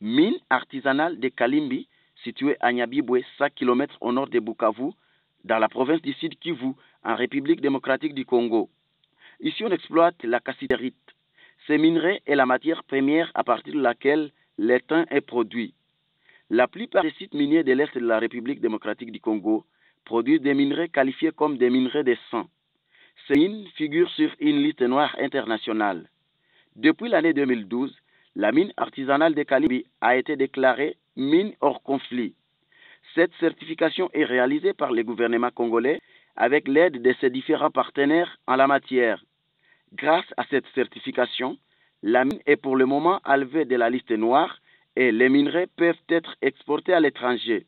Mine artisanale de Kalimbi, située à Nyabibwe, 5 km au nord de Bukavu, dans la province du Sud Kivu, en République démocratique du Congo. Ici, on exploite la cassiterite. Ce minerai est la matière première à partir de laquelle l'étain est produit. La plupart des sites miniers de l'Est de la République démocratique du Congo produisent des minerais qualifiés comme des minerais de sang. Ces mines figurent sur une liste noire internationale. Depuis l'année 2012, la mine artisanale de Kalimbi a été déclarée mine hors conflit. Cette certification est réalisée par le gouvernement congolais avec l'aide de ses différents partenaires en la matière. Grâce à cette certification, la mine est pour le moment enlevée de la liste noire et les minerais peuvent être exportés à l'étranger.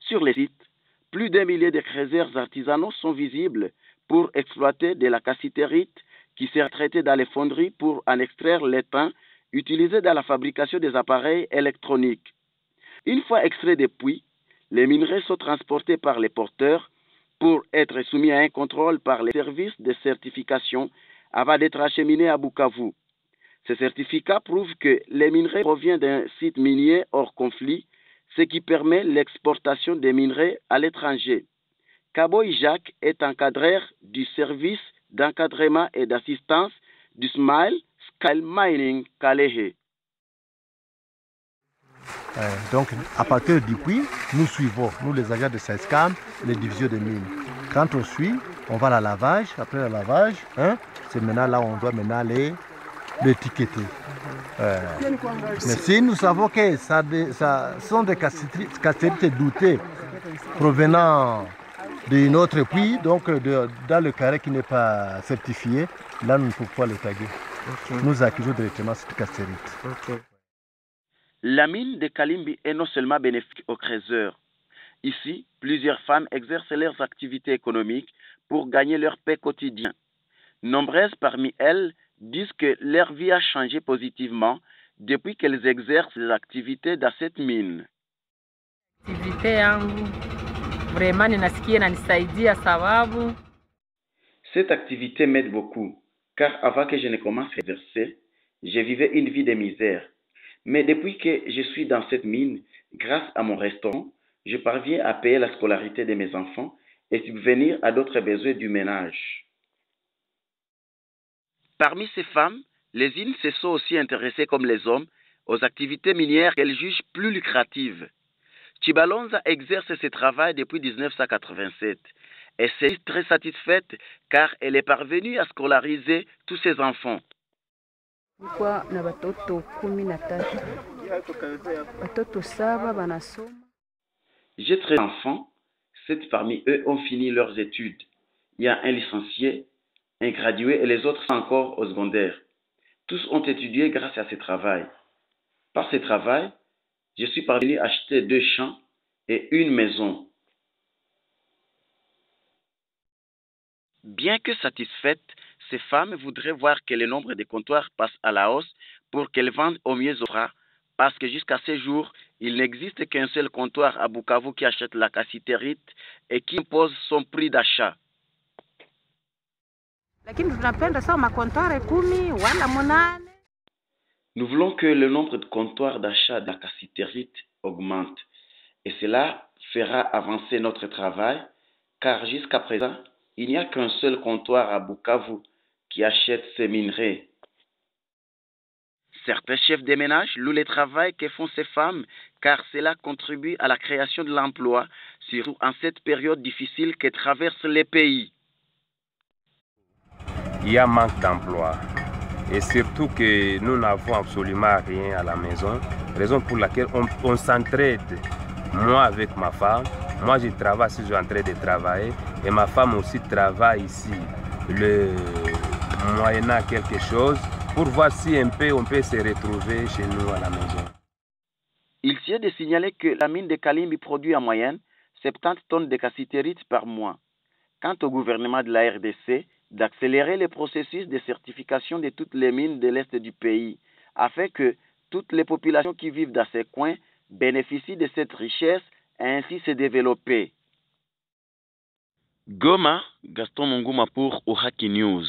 Sur les sites, plus d'1 millier de creuseurs artisanaux sont visibles pour exploiter de la cassiterite qui sert traitée dans les fonderies pour en extraire l'étain utilisé dans la fabrication des appareils électroniques. Une fois extraits des puits, les minerais sont transportés par les porteurs pour être soumis à un contrôle par les services de certification avant d'être acheminés à Bukavu. Ces certificats prouvent que les minerais proviennent d'un site minier hors conflit, ce qui permet l'exportation des minerais à l'étranger. Kaboy Jacques est encadreur du service d'encadrement et d'assistance du Smile Scale Mining Kalehe. Donc, à partir du puits, nous suivons, nous les agents de SAESCAM, les divisions de mines. Quand on suit, on va à la lavage. Après le lavage, c'est maintenant là où on doit maintenant l'étiqueter. Mais si nous savons que ça sont des casserites doutées provenant d'un autre puits, donc dans le carré qui n'est pas certifié, là nous ne pouvons pas le taguer. Okay. Nous accusons directement cette casserite. Okay. La mine de Kalimbi est non seulement bénéfique aux creuseurs. Ici, plusieurs femmes exercent leurs activités économiques pour gagner leur paix quotidien. Nombreuses parmi elles disent que leur vie a changé positivement depuis qu'elles exercent les activités dans cette mine. Cette activité m'aide beaucoup, car avant que je ne commence à exercer, je vivais une vie de misère. Mais depuis que je suis dans cette mine, grâce à mon restaurant, je parviens à payer la scolarité de mes enfants et subvenir à d'autres besoins du ménage. Parmi ces femmes, les unes se sont aussi intéressées comme les hommes aux activités minières qu'elles jugent plus lucratives. Chibalonza exerce ce travail depuis 1987 et s'est très satisfaite car elle est parvenue à scolariser tous ses enfants. J'ai 13 enfants, 7 parmi eux ont fini leurs études. Il y a un licencié, un gradué et les autres sont encore au secondaire. Tous ont étudié grâce à ce travail. Par ce travail, je suis parvenu à acheter 2 champs et une maison. Bien que satisfaites, ces femmes voudraient voir que le nombre de comptoirs passe à la hausse pour qu'elles vendent au mieux offrant, parce que jusqu'à ce jour, il n'existe qu'un seul comptoir à Bukavu qui achète la cassiterite et qui impose son prix d'achat. Nous voulons que le nombre de comptoirs d'achat de la cassiterite augmente et cela fera avancer notre travail car jusqu'à présent, il n'y a qu'un seul comptoir à Bukavu qui achète ces minerais. Certains chefs de ménage louent le travail que font ces femmes car cela contribue à la création de l'emploi, surtout en cette période difficile que traverse les pays. Il y a manque d'emploi et surtout que nous n'avons absolument rien à la maison, raison pour laquelle on s'entraide. Moi avec ma femme, moi je travaille si je suis en train de travailler et ma femme aussi travaille ici, moyennant quelque chose pour voir si un peu on peut se retrouver chez nous à la maison. Il s'y est de signaler que la mine de Kalimbi produit en moyenne 70 tonnes de cassiterite par mois. Quant au gouvernement de la RDC, d'accélérer le processus de certification de toutes les mines de l'Est du pays, afin que toutes les populations qui vivent dans ces coins bénéficient de cette richesse et ainsi se développer. Goma, Gaston Monguma pour Ohaki News.